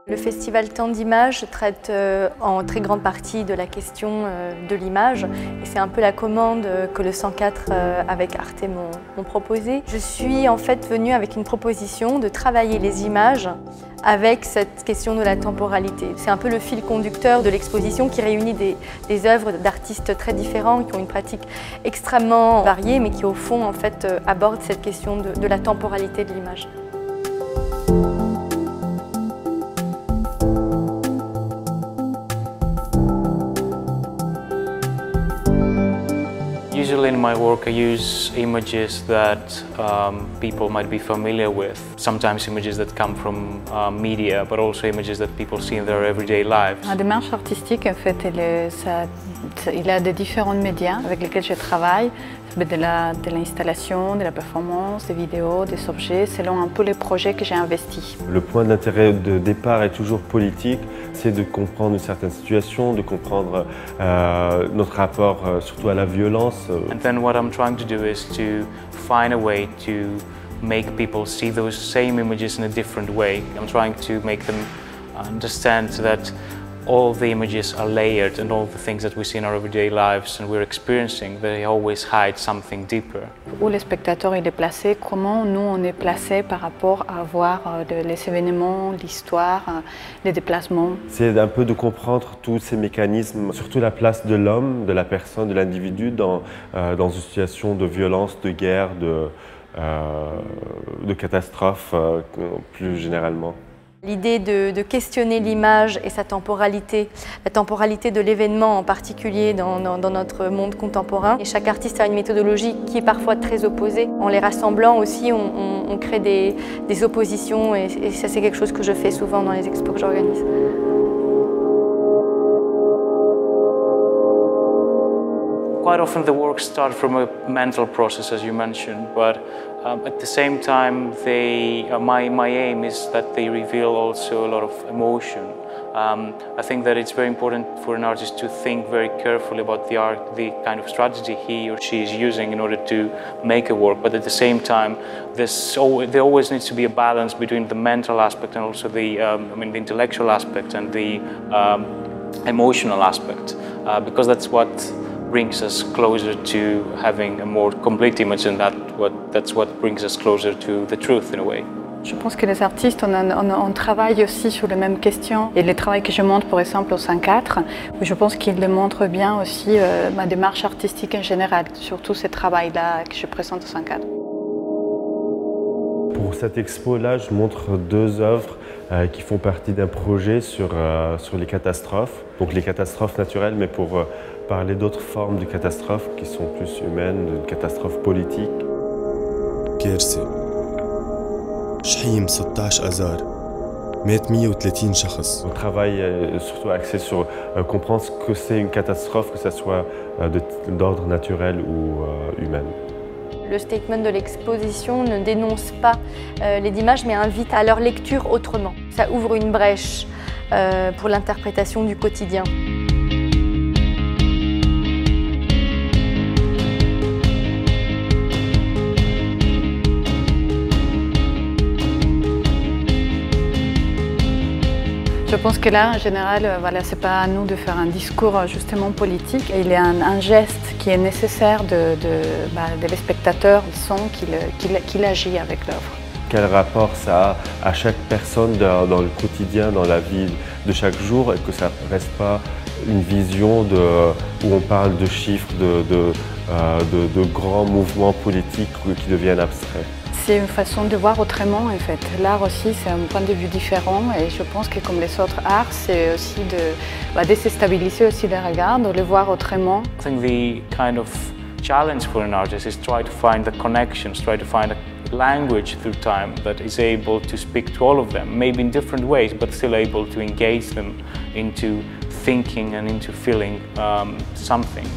Le festival Temps d'Images traite en très grande partie de la question de l'image et c'est un peu la commande que le 104 avec Arte m'ont proposée. Je suis en fait venue avec une proposition de travailler les images avec cette question de la temporalité. C'est un peu le fil conducteur de l'exposition qui réunit des œuvres d'artistes très différents qui ont une pratique extrêmement variée mais qui au fond en fait abordent cette question de la temporalité de l'image. Usually in my work I use images that people might be familiar with. Sometimes images that come from media, but also images that people see in their everyday lives. La démarche artistique, en fait, il a des différents médias avec lesquels je travaille. De l'installation, de la performance, des vidéos, des objets, selon un peu les projets que j'ai investis. Le point d'intérêt de départ est toujours politique, c'est de comprendre une certaine situation, de comprendre notre rapport surtout à la violence. And then what I'm trying to do is to find a way to make people see those same images in a different way. I'm trying to make them understand that all the images are layered and all the things that we see in our everyday lives and we're experiencing, they always hide something deeper. Où le spectateur il est placé, comment nous on est placé par rapport à voir les événements, l'histoire, les déplacements. C'est un peu de comprendre tous ces mécanismes, surtout la place de l'homme, de la personne, de l'individu dans une situation de violence, de guerre, de catastrophe plus généralement. L'idée de questionner l'image et sa temporalité, la temporalité de l'événement en particulier dans notre monde contemporain. Et chaque artiste a une méthodologie qui est parfois très opposée. En les rassemblant aussi, on crée des oppositions et ça c'est quelque chose que je fais souvent dans les expos que j'organise. Quite often the work starts from a mental process, as you mentioned, but at the same time, my aim is that they reveal also a lot of emotion. I think that it's very important for an artist to think very carefully about the kind of strategy he or she is using in order to make a work, but at the same time, there always needs to be a balance between the mental aspect and also the intellectual aspect and the emotional aspect, because that's what brings us closer to having a more complete image, and that's what brings us closer to the truth in a way. Je pense que les artistes, on travaille aussi sur les mêmes questions. Et le travail que je montre, par exemple, au 104, je pense qu'il démontre bien aussi ma démarche artistique en général, surtout ce travail-là que je présente au 104. Pour cette expo-là, je montre deux œuvres qui font partie d'un projet sur les catastrophes. Donc les catastrophes naturelles, mais pour parler d'autres formes de catastrophes qui sont plus humaines, de catastrophes politiques. كارثة شحيم 16 آذار مات 130 شخص. On travaille surtout axé sur comprendre ce que c'est une catastrophe, que ce soit d'ordre naturel ou humain. Le statement de l'exposition ne dénonce pas les images mais invite à leur lecture autrement. Ça ouvre une brèche pour l'interprétation du quotidien. Je pense que là, en général, voilà, c'est pas à nous de faire un discours justement politique. Il y a un geste qui est nécessaire de les spectateurs, ils sentent qu'il agit avec l'œuvre. Quel rapport ça a à chaque personne dans le quotidien, dans la vie de chaque jour, et que ça ne reste pas une vision où on parle de chiffres, de grands mouvements politiques qui deviennent abstraits. C'est une façon de voir autrement en fait. L'art aussi, c'est un point de vue différent et je pense que comme les autres arts, c'est aussi de déstabiliser aussi le regard, de le voir autrement. I think the kind of challenge for an artist is try to find the connections, try to find a language through time that is able to speak to all of them, maybe in different ways, but still able to engage them into thinking and into feeling something.